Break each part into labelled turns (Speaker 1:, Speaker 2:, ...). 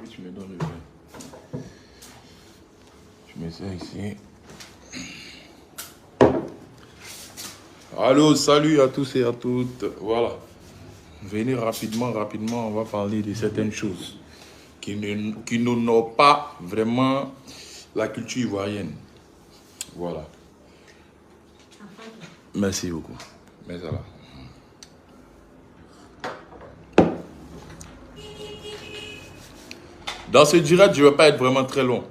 Speaker 1: Tu me donnes le verre. Je mets ça ici. Allô, salut à tous et à toutes. Voilà. Venez rapidement, on va parler de certaines choses qui n'honorent pas vraiment la culture ivoirienne. Voilà. Merci beaucoup. Mais ça va. Dans ce direct, je ne vais pas être vraiment très long.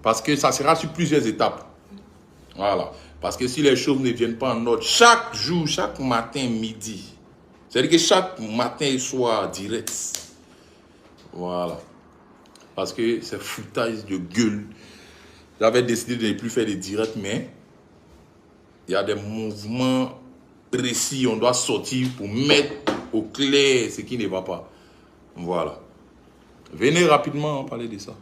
Speaker 1: Parce que ça sera sur plusieurs étapes. Voilà. Parce que si les choses ne viennent pas en ordre, chaque jour, chaque matin, midi, c'est-à-dire que chaque matin et soir, direct. Voilà. Parce que c'est foutage de gueule. J'avais décidé de ne plus faire des directs, mais il y a des mouvements précis. On doit sortir pour mettre au clair ce qui ne va pas. Voilà. Venez rapidement parler de ça.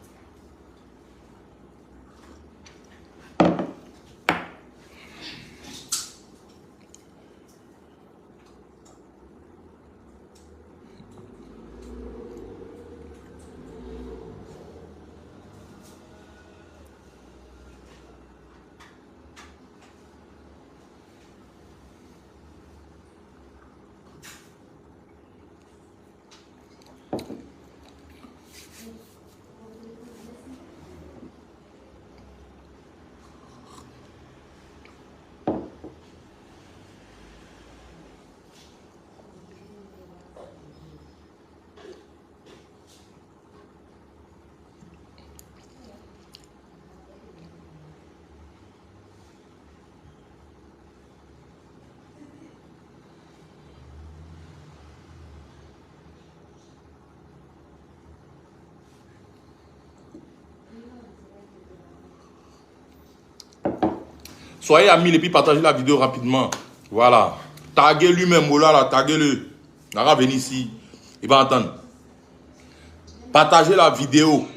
Speaker 1: Soyez amis et puis partagez la vidéo rapidement. Voilà. Taguez lui-même, là, taguez-le. Il va venir ici. Il va entendre. Partagez la vidéo.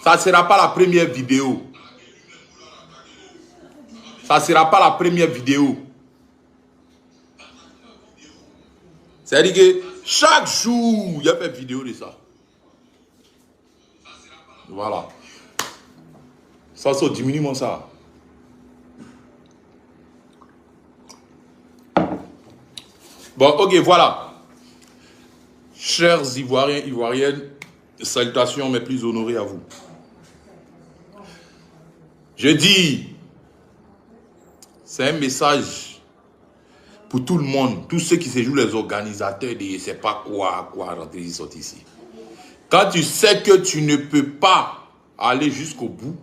Speaker 1: Ça ne sera pas la première vidéo. Ça ne sera pas la première vidéo. C'est-à-dire que chaque jour, il y a fait vidéo de ça. Voilà. Ça, diminue ça. Bon, ok, voilà. Chers Ivoiriens, Ivoiriennes, salutations, mes plus honorés à vous. Je dis, c'est un message pour tout le monde, tous ceux qui se jouent les organisateurs de je ne sais pas quoi rentrer sortir ici. Quand tu sais que tu ne peux pas aller jusqu'au bout,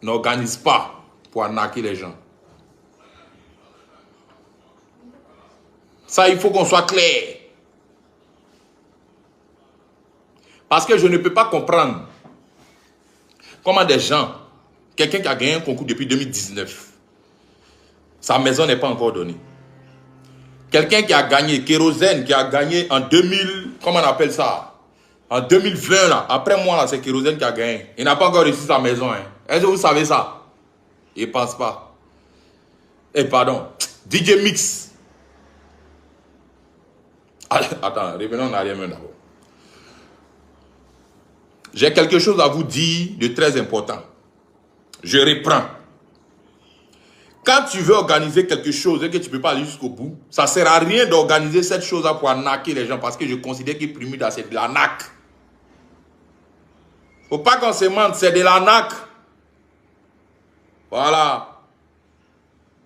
Speaker 1: n'organise pas pour arnaquer les gens. Ça, il faut qu'on soit clair. Parce que je ne peux pas comprendre comment des gens, quelqu'un qui a gagné un concours depuis 2019, sa maison n'est pas encore donnée. Quelqu'un qui a gagné kérosène, qui a gagné en 2000, comment on appelle ça? En 2020, là, après moi, là, c'est kérosène qui a gagné. Il n'a pas encore reçu sa maison. Hein. Est-ce que vous savez ça? Il ne pense pas. Eh, pardon. DJ Mix. Attends, revenons en arrière d'abord. J'ai quelque chose à vous dire de très important. Je reprends. Quand tu veux organiser quelque chose et que tu ne peux pas aller jusqu'au bout, ça ne sert à rien d'organiser cette chose-là pour arnaquer les gens parce que je considère que Primida, c'est de l'arnaque. Il ne faut pas qu'on se mente, c'est de l'arnaque. Voilà.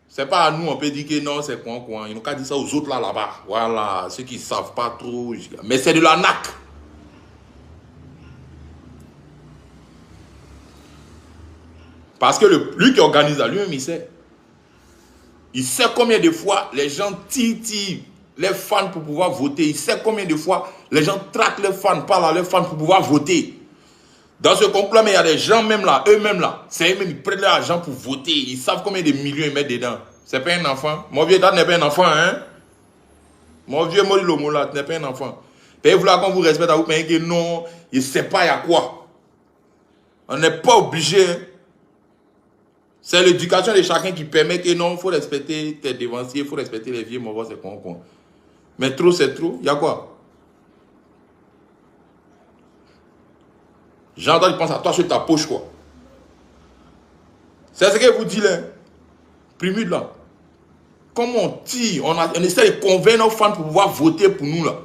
Speaker 1: C'est pas à nous, on peut dire que non, c'est quoi. Ils n'ont qu'à dire ça aux autres là-bas. Voilà, ceux qui ne savent pas trop. Mais c'est de l'arnaque. Parce que lui qui organise là, lui-même, il sait. Il sait combien de fois les gens tirent les fans pour pouvoir voter. Il sait combien de fois les gens traquent les fans, parlent à leurs fans pour pouvoir voter. Dans ce complot, mais il y a des gens même là, eux-mêmes là, c'est eux-mêmes, ils prennent leur argent pour voter. Ils savent combien de millions ils mettent dedans. C'est pas un enfant. Mon vieux, toi, tu n'es pas un enfant, hein? Mon vieux Mori Lomola, tu n'es pas un enfant. Payez-vous là qu'on vous respecte, à vous payer que non, il ne sait pas il y a quoi. On n'est pas obligé. C'est l'éducation de chacun qui permet que non, il faut respecter tes devanciers, il faut respecter les vieux, mon c'est con. Mais trop, c'est trop. Il y a quoi? J'entends, il pense à toi sur ta poche, quoi. C'est ce que vous dites là. Primude là. Comme on tire, on essaie de convaincre nos fans pour pouvoir voter pour nous là.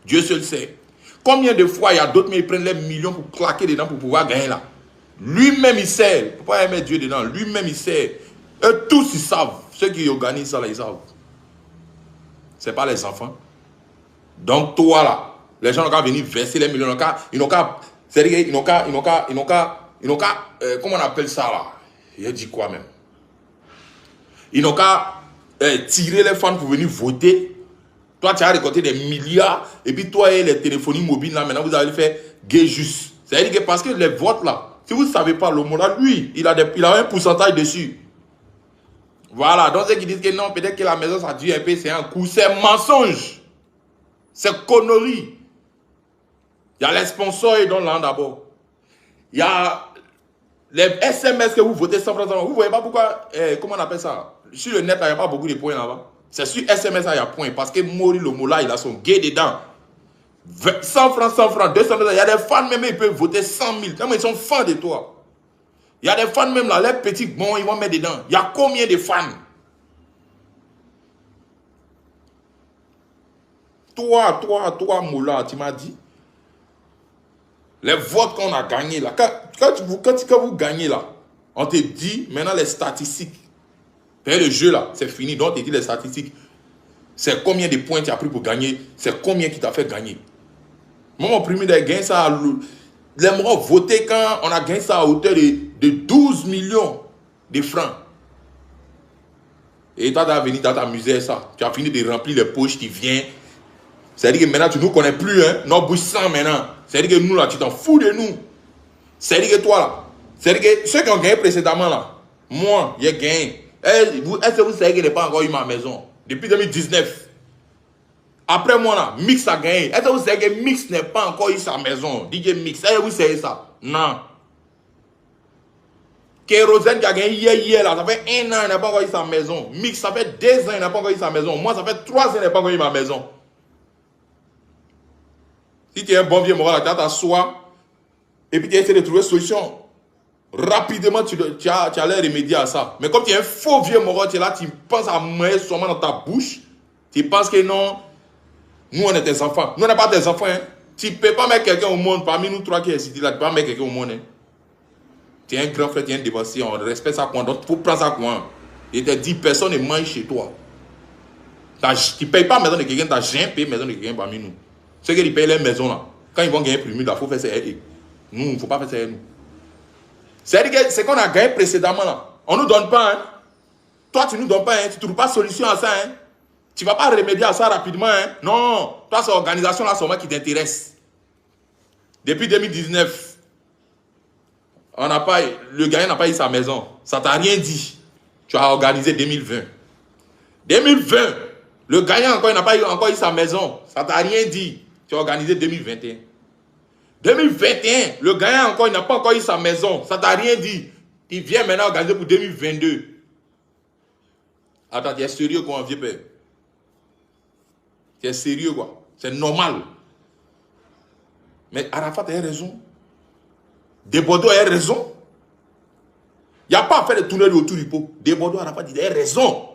Speaker 1: Dieu seul sait. Combien de fois il y a d'autres, mais ils prennent les millions pour claquer dedans pour pouvoir gagner là. Lui-même il sait. Il ne faut pas mettre Dieu dedans. Lui-même il sait. Eux tous ils savent. Ceux qui organisent ça là, ils savent. Ce n'est pas les enfants. Donc toi là, les gens n'ont qu'à venir verser les millions. Ils n'ont qu'à. C'est-à-dire qu'ils n'ont qu'à. Comment on appelle ça là? Il a dit quoi même? Ils n'ont qu'à tirer les fans pour venir voter. Toi, tu as récolté des milliards. Et puis toi et les téléphonies mobiles, là, maintenant, vous allez faire gay juste. C'est-à-dire que parce que les votes, là, si vous ne savez pas, le là, lui, il a un pourcentage dessus. Voilà. Donc, ceux qui disent que non, peut-être que la maison, ça dure un peu, c'est un coup. C'est mensonge. C'est connerie. Il y a les sponsors et dans l'an d'abord. Il y a les SMS que vous votez sans francs. Vous ne voyez pas pourquoi, comment on appelle ça? Sur le net, il n'y a pas beaucoup de points là-bas. C'est sur SMS, il y a point. Parce que Mori Lomola, il a son gay dedans. 100 francs, 200 francs. Il y a des fans même, ils peuvent voter 100 000. Tellement ils sont fans de toi. Il y a des fans même là, les petits, bon, ils vont mettre dedans. Il y a combien de fans? Toi, Moula, tu m'as dit. Les votes qu'on a gagnés là. Quand vous gagnez là, on te dit maintenant les statistiques. Le jeu là, c'est fini. Donc, on te dit les statistiques. C'est combien de points tu as pris pour gagner. C'est combien qui t'a fait gagner. Moi, mon premier de gagner ça. Les gens voté quand on a gagné ça à hauteur de 12 millions de francs. Et toi, tu as venu t'amuser ça. Tu as fini de remplir les poches qui viennent. C'est-à-dire que maintenant, tu ne nous connais plus. Hein? Nos bouches sans maintenant. C'est-à-dire que nous, là, tu t'en fous de nous. C'est-à-dire que toi, là. C'est-à-dire que ceux qui ont gagné précédemment, là. Moi, j'ai gagné. Est-ce que vous savez que je n'ai pas encore eu ma maison? Depuis 2019. Après moi, là, Mix a gagné. Est-ce que vous savez que Mix n'a pas encore eu sa maison? DJ Mix. Est-ce que vous savez ça? Non. Kérosène qui a gagné hier, là, ça fait 1 an, il n'a pas encore eu sa maison. Mix, ça fait 2 ans, il n'a pas encore eu sa maison. Moi, ça fait 3 ans, il n'a pas encore eu ma maison. Si tu es un bon vieux moral, tu as ta soie, et puis tu essaies de trouver une solution. Rapidement, tu allais remédier à ça. Mais comme tu es un faux vieux moral, tu es là, tu penses à mettre seulement dans ta bouche. Tu penses que non, nous on est tes enfants. Nous on n'est pas tes enfants. Hein. Tu ne peux pas mettre quelqu'un au monde, parmi nous trois qui est ici, là, tu ne peux pas mettre quelqu'un au monde. Hein. Tu es un grand frère, tu es un dévancier, on respecte ça. Donc il faut prendre ça quoi. Et te dit, personne ne mange chez toi. Tu ne payes pas la maison de quelqu'un, tu n'as jamais payé la maison de quelqu'un parmi nous. Ceux qui payent les maisons là, quand ils vont gagner plus, il faut faire ça. Nous, il ne faut pas faire ça. Nous. C'est-à-dire que ce qu'on a gagné précédemment là, on ne nous donne pas. Hein. Toi, tu ne nous donnes pas. Hein. Tu ne trouves pas de solution à ça. Hein. Tu ne vas pas remédier à ça rapidement. Hein. Non, toi, cette organisation là, c'est moi qui t'intéresse. Depuis 2019, le gagnant n'a pas eu sa maison. Ça ne t'a rien dit. Tu as organisé 2020. 2020, le gagnant encore, il n'a pas encore eu sa maison. Ça ne t'a rien dit. Tu as organisé 2021. 2021, le gagnant encore, il n'a pas encore eu sa maison. Ça ne t'a rien dit. Il vient maintenant organiser pour 2022. Attends, tu es sérieux quoi, vieux père? Tu es sérieux quoi? C'est normal. Mais Arafat a raison. Desbordeaux a raison. Il n'y a pas à faire de tunnel autour du pot. Desbordeaux, Arafat dit, il a raison.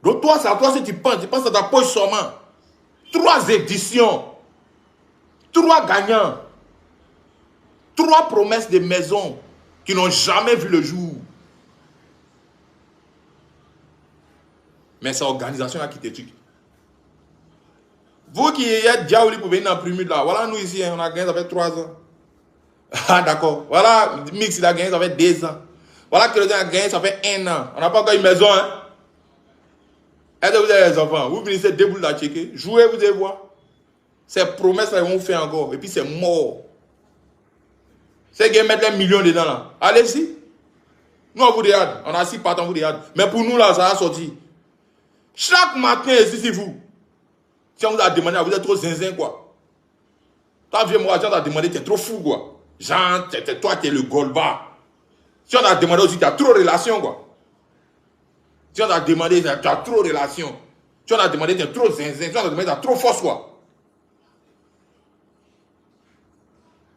Speaker 1: Donc toi, c'est à toi si tu penses à ta poche seulement. 3 éditions. 3 gagnants. 3 promesses de maisons qui n'ont jamais vu le jour. Mais c'est l'organisation là qui te tue. Vous qui êtes diabolik pour venir dans le premier là, voilà nous ici, on a gagné ça fait 3 ans. Ah d'accord. Voilà, Mix il a gagné ça fait 2 ans. Voilà que le a gagné ça fait 1 an. On n'a pas encore une maison. Hein? Est-ce que vous avez les enfants? Vous finissez deux boules à checker. Jouez, vous allez voir. Ces promesses là, ils vont vous faire encore. Et puis c'est mort. C'est qu'ils mettent les millions dedans là. Allez-y. Nous on vous regarde. On a 6 partants, on vous regarde. Mais pour nous là, ça a sorti. Chaque matin, ici, c'est vous. Si on vous a demandé, vous êtes trop zinzin, quoi. Toi, vieux moi, si on t'a demandé, t'es trop fou, quoi. Jean, toi, t'es le Golba. Si on t'a demandé aussi, t'as trop relation, quoi. Si on t'a demandé, t'as trop relation. Si on t'a demandé, t'es trop zinzin. Si on t'a demandé, t'as trop force, quoi.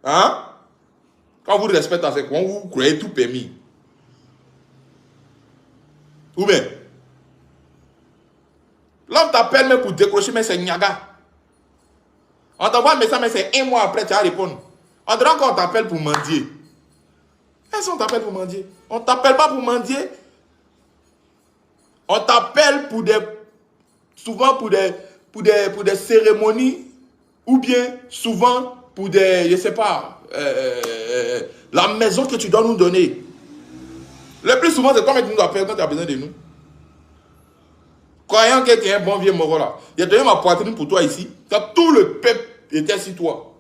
Speaker 1: Hein? Quand vous respectez à ce coin, vous croyez tout permis. Ou bien, l'homme t'appelle même pour décrocher, mais c'est Niaga. On t'envoie un message, mais c'est un mois après, tu vas répondre. On dirait qu'on t'appelle pour mendier. Est-ce qu'on t'appelle pour mendier? On t'appelle pas pour mendier. On t'appelle pour des... Souvent pour des cérémonies. Ou bien souvent pour des... Je sais pas... la maison que tu dois nous donner. Le plus souvent, c'est toi qui nous appelles quand tu as besoin de nous. Croyant que tu es un bon vieux moro là. J'ai donné ma poitrine pour toi ici. Quand tout le peuple était sur toi.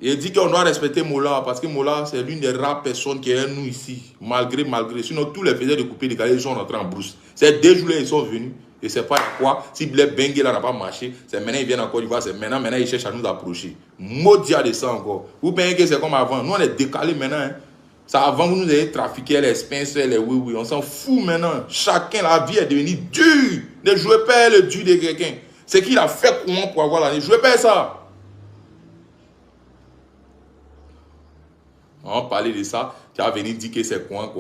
Speaker 1: Il dit qu'on doit respecter Mola. Parce que Mola, c'est l'une des rares personnes qui est nous ici. Malgré. Sinon, tous les faiseurs de couper des calés, ils sont rentrés en brousse. C'est dès jours ils sont venus. Et c'est pas quoi. Si Blaise Bengue là n'a pas marché, c'est maintenant ils viennent en Côte d'Ivoire. C'est maintenant ils cherchent à nous approcher. Maudit de ça encore. Vous pensez que c'est comme avant. Nous on est décalés maintenant. Hein. Ça avant vous nous avez trafiqué les Spencer, les oui. On s'en fout maintenant. Chacun, la vie est devenue dure. Ne jouez pas le dur de quelqu'un. C'est qu'il a fait comment pour avoir la vie. Ne jouez pas ça. On parlait de ça. Tu as venu dire que c'est coin.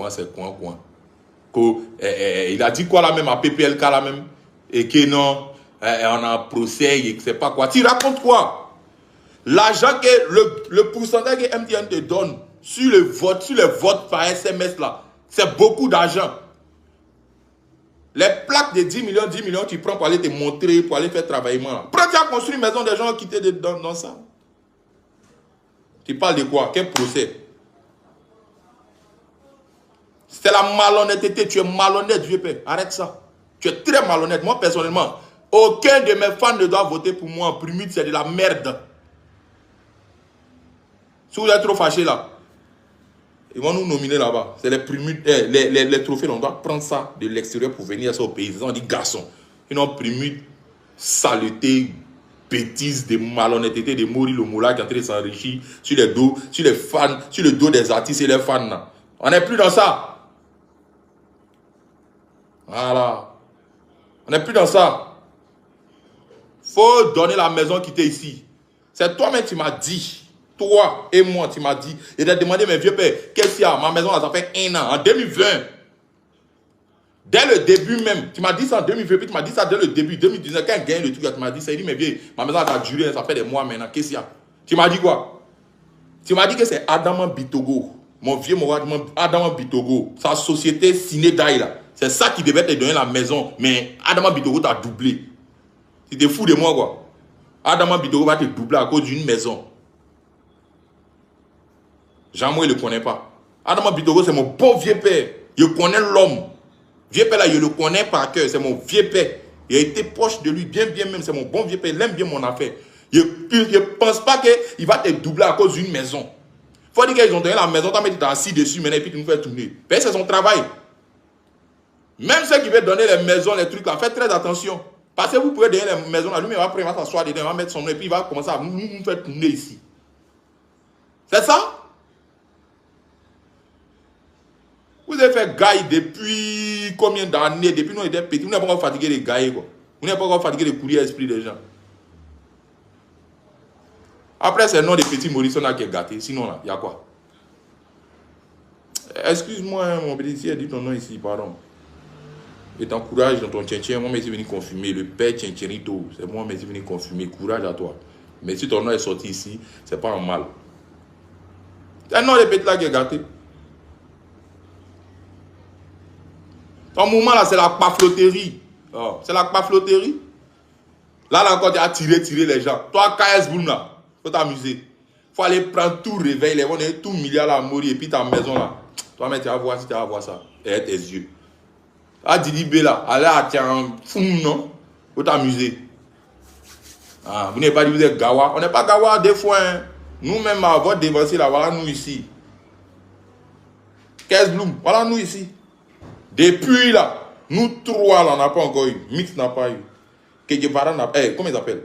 Speaker 1: Il a dit quoi là même à PPLK là même. Et que non, on a un procès et que c'est pas quoi. Tu racontes quoi? L'argent que le pourcentage que MTN te donne sur les votes par SMS là, c'est beaucoup d'argent. Les plaques de 10 millions, tu prends pour aller te montrer, pour aller faire travailler. Prends, tu as construit une maison, des gens qui étaient dans ça. Tu parles de quoi? Quel procès? C'est la malhonnêteté. Tu es malhonnête, vieux père. Arrête ça. Tu es très malhonnête. Moi, personnellement, aucun de mes fans ne doit voter pour moi en primute. C'est de la merde. Si vous êtes trop fâchés là, ils vont nous nominer là-bas. C'est les primutes, les trophées. On doit prendre ça de l'extérieur pour venir au pays. On dit garçon. Ils ont primute, saleté, bêtises, de malhonnêteté, de mourir le moula qui est en train de s'enrichir sur les dos, sur les fans, sur le dos des artistes et les fans. Là. On n'est plus dans ça. Voilà. On n'est plus dans ça. Faut donner la maison qui était ici. C'est toi-même qui m'as dit. Toi et moi, tu m'as dit. Et t'as demandé, mes vieux pères, qu'est-ce qu'il y a? Ma maison, ça fait 1 an, en 2020. Dès le début même, tu m'as dit ça en 2020, puis tu m'as dit ça dès le début, 2019, quand il gagne le truc, tu m'as dit ça. Il dit, mais vieux, ma maison, ça a duré, ça fait des mois maintenant. Qu'est-ce qu'il y a? Tu m'as dit quoi? Tu m'as dit que c'est Adama Bitogo. Mon vieux Adama Bitogo. Sa société Sinedaï là. C'est ça qui devait te donner la maison. Mais Adama Bitogo t'a doublé. Tu t'es fou de moi quoi. Adama Bitogo va te doubler à cause d'une maison. Jean-Moi, il ne le connaît pas. Adama Bitogo, c'est mon bon vieux père. Je connais l'homme. Vieux père là, je le connais par cœur. C'est mon vieux père. Il a été proche de lui, bien même. C'est mon bon vieux père. Il aime bien mon affaire. Je ne pense pas qu'il va te doubler à cause d'une maison. Il faut dire qu'ils ont donné la maison, tu vas mettre assis dessus maintenant et puis tu nous fais tourner. C'est son travail. Même ceux qui veulent donner les maisons, les trucs là, faites très attention. Parce que vous pouvez donner les maisons là, lui, après il va s'asseoir dedans, il va mettre son nom et puis il va commencer à nous faire tourner ici. C'est ça? Vous avez fait gaille depuis combien d'années? Depuis nous on était petits, vous n'avez pas encore fatigué les gailles quoi. Vous n'avez pas encore fatigué les courir l'esprit des gens. Après, c'est le nom des petits Morrison qui est gâté. Sinon, là, il y a quoi? Excuse-moi, mon petit, si elle dit ton nom ici, pardon. Et ton courage dans ton tchèntchèn, moi, je suis venu confirmer. Le père Tchèntchérito, c'est moi, je suis venu confirmer. Courage à toi. Mais si ton nom est sorti ici, c'est pas un mal. C'est le nom des petits là qui est gâté. Ton mouvement là, c'est la pafloterie. Oh, c'est la pafloterie. Là encore, tu as tiré les gens. Toi, KS Boom là. Faut t'amuser. Faut aller prendre tout réveil, les gens, tout milliard là à mourir, et puis ta maison là. Toi-même, tu vas voir si tu vas voir ça. Et tes yeux. Ah, Didi B là, allez à tiens, fou, non? Faut t'amuser. Ah, vous n'avez pas dit vous êtes Gawa. On n'est pas Gawa des fois. Hein. Nous-mêmes, à votre dévancé là, voilà nous ici. 15 Bloom, voilà nous ici. Depuis là, Nous trois, là, on n'a pas encore eu. Mix n'a pas eu. Kedjevara n'a pas eu. Comment ils appellent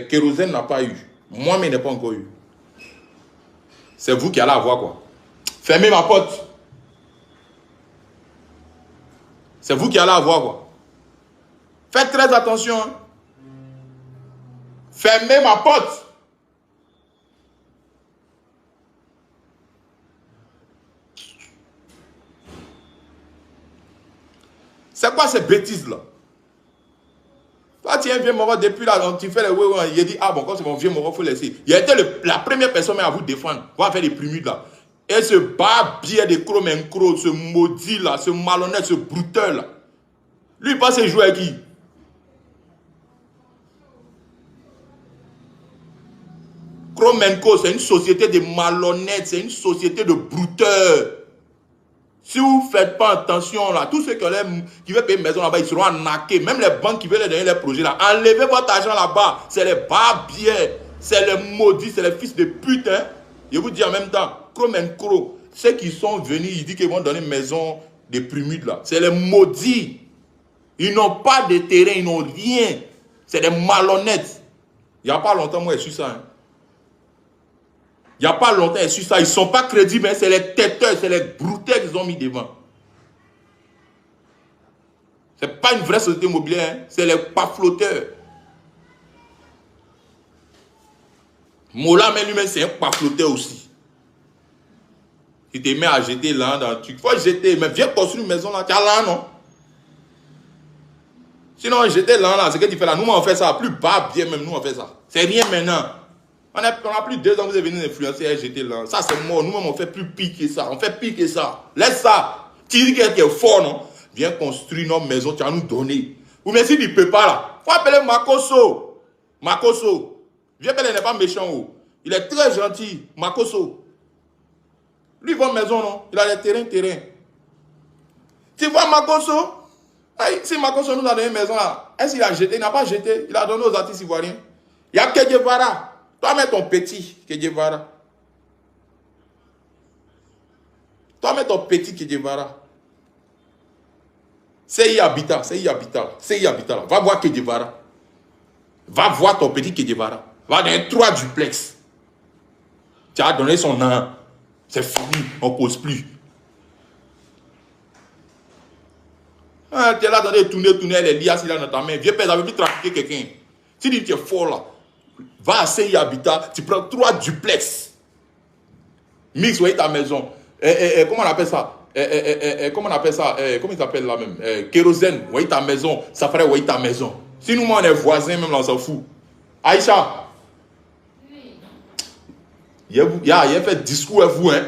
Speaker 1: Kérosène n'a pas eu. Moi-même, n'a pas encore eu. C'est vous qui allez avoir quoi. Fermez ma porte. C'est vous qui allez avoir quoi. Faites très attention. Hein. Fermez ma porte. C'est quoi ces bêtises-là? Toi, tu es un vieux mort depuis là, donc tu fais les ouais, il dit, ah bon, quand c'est mon vieux mort, il faut laisser. Il a été la première personne à vous défendre. On va faire des primudes là. Et ce barbier de chrome and crow, ce maudit là, ce malhonnête, ce bruteur là. Lui, il pense qu'il joue avec qui? Chrome and crow, c'est une société de malhonnêtes, c'est une société de brouteurs. Si vous ne faites pas attention, là, tous ceux qui veulent payer une maison là-bas, ils seront arnaqués. Même les banques qui veulent donner les projets là, enlevez votre argent là-bas. C'est les barbiers, c'est les maudits, c'est les fils de pute. Hein. Je vous dis en même temps, Chrome and Crow, ceux qui sont venus, ils disent qu'ils vont donner une maison de primudes là. C'est les maudits. Ils n'ont pas de terrain, ils n'ont rien. C'est des malhonnêtes. Il n'y a pas longtemps, moi, je suis ça. Hein. Il n'y a pas longtemps, sur ça. Ils ne sont pas crédibles, hein. C'est les têteurs, c'est les brouteurs qu'ils ont mis devant. Ce n'est pas une vraie société immobilière, hein. C'est les pafloteurs. Mola, mais lui-même, c'est un pafloteur aussi. Il te met à jeter là dans le truc. Il faut jeter, mais viens construire une maison là. Tu as là, non? Sinon, jeter là, c'est ce que tu fais là. Nous, on fait ça. Plus bas, bien même, nous, on fait ça. C'est rien maintenant. On a plus de 2 ans, vous êtes venu influencer et jeter là. Ça, c'est mort. Nous-mêmes, on fait plus pire que ça. On fait pire que ça. Laisse ça. Tu dis que tu es fort, non? Viens construire notre maison, tu vas nous donner. Ou même si tu ne peux pas là, il faut appeler Makoso. Makoso. Viens, il n'est pas méchant. Oh. Il est très gentil. Makoso. Lui, il vend maison, non? Il a des terrains. Tu vois Makoso? Si Makoso nous a donné une maison là, est-ce qu'il a jeté? Il n'a pas jeté. Il a donné aux artistes ivoiriens. Il y a Kedjevara. Toi, mets ton petit Kedjevara. Toi, mets ton petit Kedjevara. C'est Habitat. Là. Va voir Kedjevara. Va voir ton petit Kedjevara. Va donner 3 duplex. Tu as donné son nom. C'est fini. On ne cause plus. Ah, tu es là dans les tourner, les liasses là dans ta main. Viens, ça veut plus trafiquer quelqu'un. Si tu es fort là, va à CI Habitat, tu prends 3 duplex. Mix, voyez ta maison. Comment on appelle ça? Comment on appelle ça? Comment ils s'appellent là même? Kérosène, voyez ta maison. Ça ferait voyez ta maison. Si nous, on est voisins, même là, on s'en fout. Aïcha. Oui. Il a fait discours à vous, hein?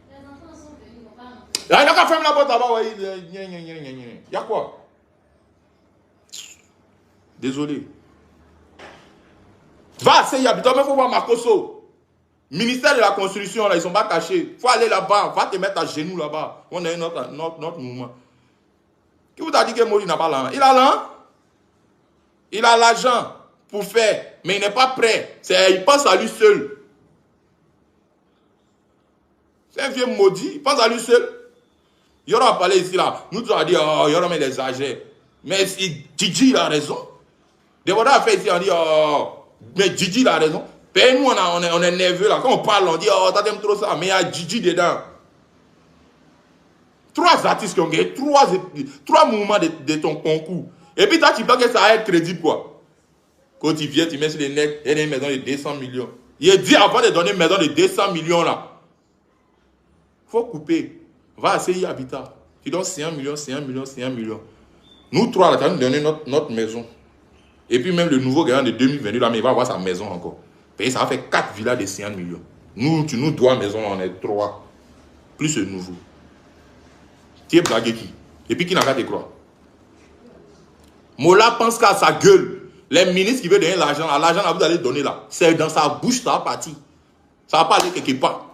Speaker 1: Les enfants sont venus, ils vont pas. Il y a qu'à fermer la porte là-bas, oui. Il y a quoi? Désolé. Va à CI Habitat, mais il faut voir Makoso. Ministère de la Construction, là, ils ne sont pas cachés. Il faut aller là-bas, va te mettre à genoux là-bas. On a notre mouvement. Qui vous a dit que Mori n'a pas l'argent? Il a l'argent. Il a l'argent pour faire, mais il n'est pas prêt. Il pense à lui seul. C'est un vieux maudit, il pense à lui seul. Il y aura parlé ici là. Nous avons dit, oh, il y aura mis des âgés. Mais Gigi, il a raison. Des fois, on a fait ici, on dit, oh, mais Gigi, il a raison. Ben, nous, on est nerveux là. Quand on parle, on dit, oh, t'aimes trop ça. Mais il y a Gigi dedans. 3 artistes qui ont gagné 3 mouvements de ton concours. Et puis, toi, tu penses que ça va être crédible, quoi. Quand tu viens, tu mets sur les nets, il y a une maison de 200 millions. Il a dit avant de donner une maison de 200 millions là. Il faut couper. Va à CI Habitat. Tu donnes 100 millions, 100 millions, 100 millions. Nous 3 là, tu vas nous donner notre maison. Et puis même le nouveau gagnant de 2022 là, mais il va avoir sa maison encore. Et ça va faire 4 villas de 100 millions. Nous, tu nous dois maison, on est 3. Plus le nouveau. Tu es blagué qui? Et puis qui n'a pas de croire? Mola pense qu'à sa gueule. Les ministres qui veulent donner l'argent là, vous allez donner là. C'est dans sa bouche, ça va partir. Ça va pas aller quelque part.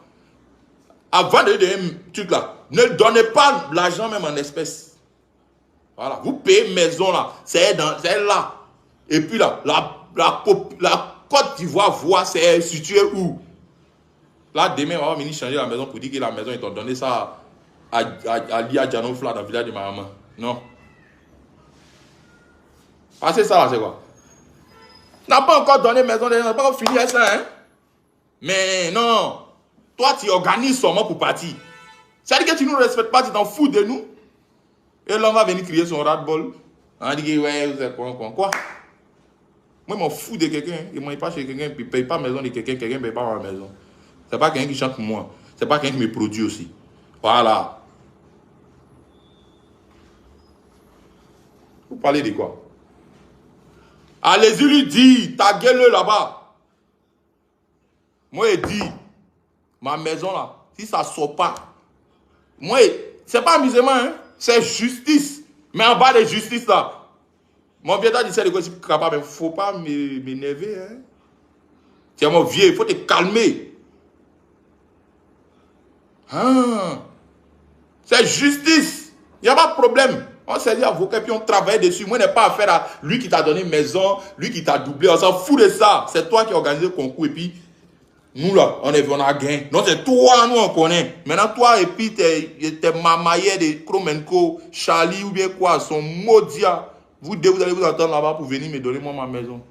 Speaker 1: Avant de donner un truc là, ne donnez pas l'argent même en espèces. Voilà. Vous payez maison là. C'est là. Et puis là, la Côte d'Ivoire voit, c'est situé où? Là, demain, on va venir changer la maison pour dire que la maison, ils t'ont donné ça à Lia Djanofla dans le village de ma maman. Non. Parce que ça, là, c'est quoi? Tu n'as pas encore donné maison, tu n'as pas encore fini avec ça, hein? Mais non. Toi, tu organises seulement pour partir. C'est-à-dire que tu ne nous respectes pas, tu t'en fous de nous. Et l'homme va venir crier son ras-de-bol. On dit que, ouais, vous êtes quoi? Moi, je m'en fous de quelqu'un. Je ne mange pas chez quelqu'un, puis je ne paye pas la maison de quelqu'un, quelqu'un ne paye pas ma maison. Ce n'est pas quelqu'un qui chante pour moi. Ce n'est pas quelqu'un qui me produit aussi. Voilà. Vous parlez de quoi? Allez-y lui dire, ta gueule là-bas. Moi, je dis, ma maison là, si ça ne sort pas, moi, c'est pas amusement, hein? C'est justice. Mais en bas de justice là, mon vieux dit c'est de quoi, mais il ne faut pas m'énerver. Hein? C'est mon vieux, il faut te calmer. Ah, c'est justice. Il n'y a pas de problème. On s'est dit avocat, puis on travaille dessus. Moi, je n'ai pas affaire à lui qui t'a donné une maison, lui qui t'a doublé. On s'en fout de ça. C'est toi qui as organisé le concours. Et puis, nous là, on a gagné. Non, c'est toi, nous on connaît. Maintenant, toi et puis tes mamaillés de Kromenko, Charlie ou bien quoi, sont maudits. Vous deux, vous allez vous attendre là-bas pour venir me donner moi ma maison.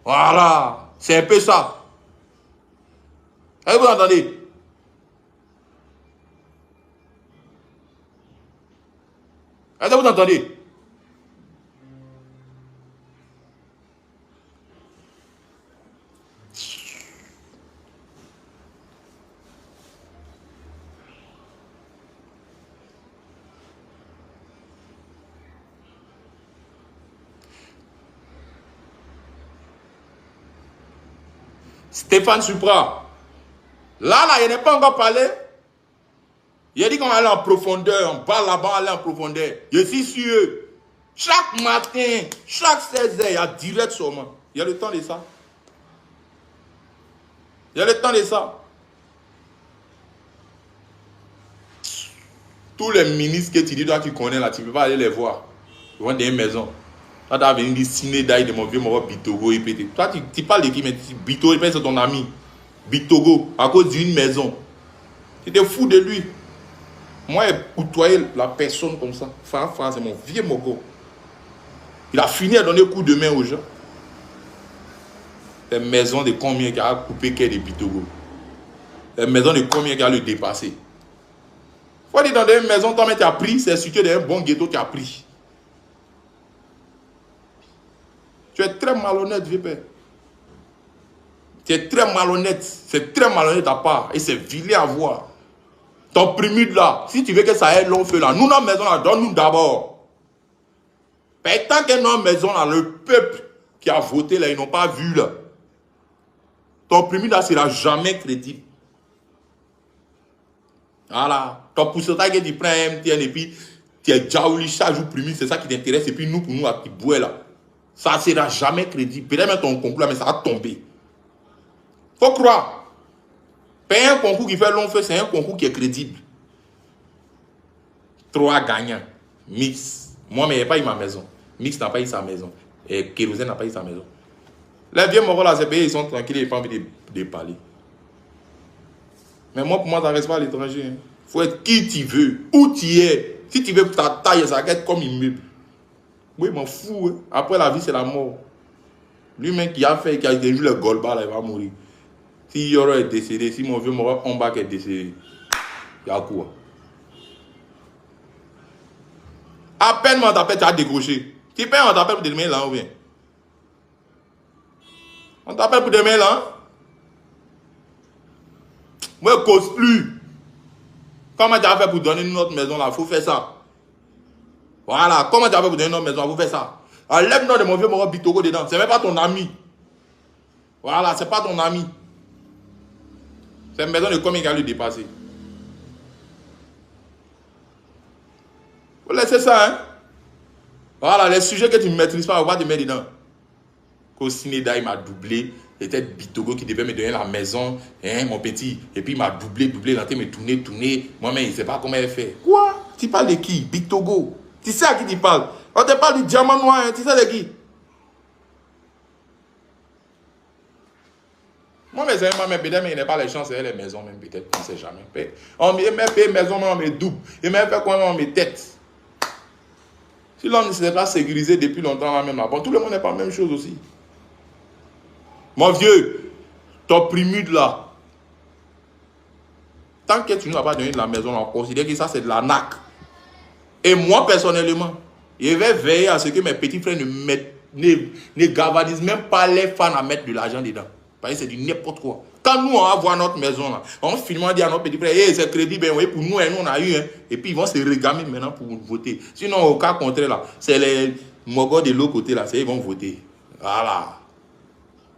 Speaker 1: Voilà. C'est un peu ça. Est-ce que vous entendez? Est-ce que vous entendez? Stéphane Supra. Là, il n'est pas encore parlé. Il a dit qu'on va aller en profondeur. On va là-bas, aller en profondeur. Je suis sûr. Chaque matin, chaque 16h, il y a direct sur moi. Il y a le temps de ça. Il y a le temps de ça. Tous les ministres que tu dis, toi, tu connais là, tu ne peux pas aller les voir. Ils vont dans une maison. Toi, tu as venu dire Ciné Daï de mon vieux mort Bitogo IPT. Toi, tu parles de qui, mais Bitogo IPT, c'est ton ami. Bitogo, à cause d'une maison. Tu te fous de lui. Moi, j'ai côtoyé la personne comme ça. Farah, c'est mon vieux mogo. Il a fini à donner coup de main aux gens. Les maisons de combien qui a coupé qu'est de Bitogo. Les maisons de combien qui a le dépassé. Faut dire dans une maison, toi, tu as pris, c'est situé dans un bon ghetto qui a pris. Tu es très malhonnête, vieux père. Tu es très malhonnête. C'est très malhonnête à part. Et c'est vilain à voir. Ton primide là, si tu veux que ça ait long feu là, nous, notre maison là, donne-nous d'abord. Mais tant que notre maison là, le peuple qui a voté là, ils n'ont pas vu là. Ton primide là, sera jamais crédible. Voilà. Ton pourcentage que tu prends un MTN et puis tu es jaouli chaque jour primide, c'est ça qui t'intéresse. Et puis nous, pour nous, à petit bouet là, ça ne sera jamais crédible. Peut-être même ton concours là, mais ça va tomber. Faut croire. Payer un concours qui fait long feu, c'est un concours qui est crédible. 3 gagnants. Mix. Moi, mais il n'a pas eu ma maison. Mix n'a pas eu sa maison. Et Kérosène n'a pas eu sa maison. Les vieux moraux là, c'est payé, ils sont tranquilles, ils n'ont pas envie de parler. Mais moi, pour moi, ça ne reste pas à l'étranger. Il faut être qui tu veux, où tu es. Si tu veux ta taille, ça va être comme immeuble. Oui, je m'en fous. Hein. Après la vie, c'est la mort. Lui-même qui a fait, qui a joué le golba, là, il va mourir. Si Yoro est décédé, si mon vieux mort en bas est décédé, il y a quoi? À peine on t'appelle, tu as décroché. Tu payes, on t'appelle pour demain là ou bien? On t'appelle pour demain là? Moi, je ne cause plus. Comment tu as fait pour donner notre maison là? Il faut faire ça. Voilà. Comment tu as fait pour donner notre maison? Il faut faire ça. Enlève-nous de mon vieux mort Bitogo dedans. Ce n'est même pas ton ami. Voilà, ce n'est pas ton ami. C'est une maison de combien qui a le dépassé. Faut laisser ça, hein. Voilà, les sujets que tu ne maîtrises pas, on va te mettre dedans. Kosineda, il m'a doublé. C'était Bitogo qui devait me donner la maison, hein, mon petit. Et puis il m'a doublé, il a été me tourner. Moi-même, il ne sait pas comment il fait. Quoi? Tu parles de qui? Bitogo. Tu sais à qui tu parles? On te parle du diamant noir, hein. Tu sais de qui? Moi, mes amis, peut-être, mais il n'a pas les chances, les maisons, même peut-être, on ne sait jamais. On me paye maison, mais on me double. Il m'a fait quoi, on me tête. Si l'homme ne s'est pas sécurisé depuis longtemps là même là, bon, tout le monde n'est pas la même chose aussi. Mon vieux, ton primude là, tant que tu ne l'as pas donné de la maison, on considère que ça c'est de l'arnaque. Et moi personnellement, je vais veiller à ce que mes petits frères ne gavadisent même pas les fans à mettre de l'argent dedans. Parce que c'est du n'importe quoi. Quand nous on va voir notre maison là, on finit à dire à nos petits frères, hey, c'est crédit, ben oui, pour nous, nous on a eu, hein. Et puis ils vont se régamer maintenant pour voter. Sinon, au cas contraire là, c'est les mogos de l'autre côté là, ils vont voter. Voilà.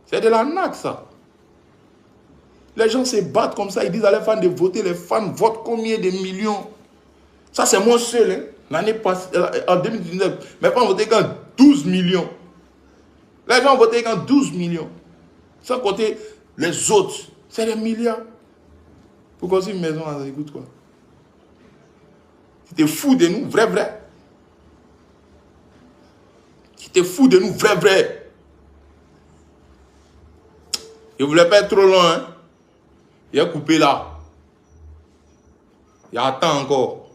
Speaker 1: C'est de l'arnaque ça. Les gens se battent comme ça, ils disent à les fans de voter, les fans votent combien de millions? Ça c'est moi seul, hein. L'année passée, en 2019, mes fans votaient quand 12 millions. Les gens votaient quand 12 millions. Sans compter les autres, c'est des milliards. Pour construire une maison, ça coûte quoi? Tu te fous de nous, vrai. Tu te fous de nous, vrai. Je ne voulais pas être trop long, hein. Il a coupé là. Il attend encore.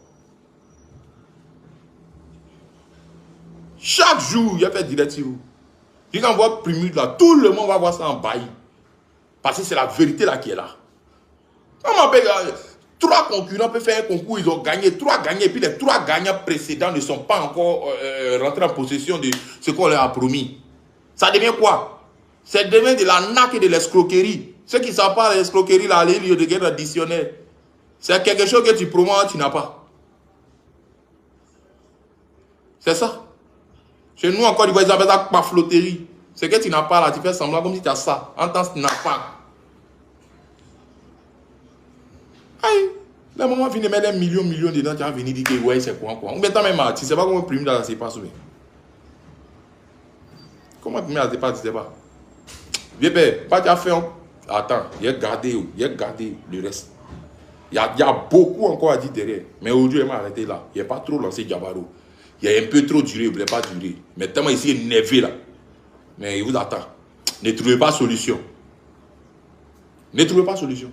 Speaker 1: Chaque jour, il a fait direct sur vous. Je envoie Primude là, tout le monde va voir ça en bail. Parce que c'est la vérité là qui est là. Comment peut 3 concurrents peuvent faire un concours, ils ont gagné, 3 gagnés, et puis les 3 gagnants précédents ne sont pas encore rentrés en possession de ce qu'on leur a promis. Ça devient quoi? Ça devient de l'arnaque et de l'escroquerie. Ceux qui ne savent pas l'escroquerie, là, les lieux de guerre additionnels, c'est quelque chose que tu promets, tu n'as pas. C'est ça. Chez nous, encore, ils appellent ça pafloterie. C'est que tu n'as pas là, tu fais semblant comme si tu as ça. En temps, tu n'as pas. Aïe, le moment vient de mettre des millions dedans, tu vas venir dire que ouais, c'est quoi. Ou bien, même, tu ne sais pas comment prime dans la CEPA. Comment tu mets la CEPA, tu ne sais pas. Viens, pas tu as fait. Attends, il a gardé le reste. Il y a beaucoup encore à dire derrière. Mais aujourd'hui, il m'a arrêté là. Il n'a pas trop lancé Diabaro. Il a un peu trop duré, il ne voulait pas durer. Mais tellement ici, il est énervé là. Mais il vous attend. Ne trouvez pas solution. Ne trouvez pas solution.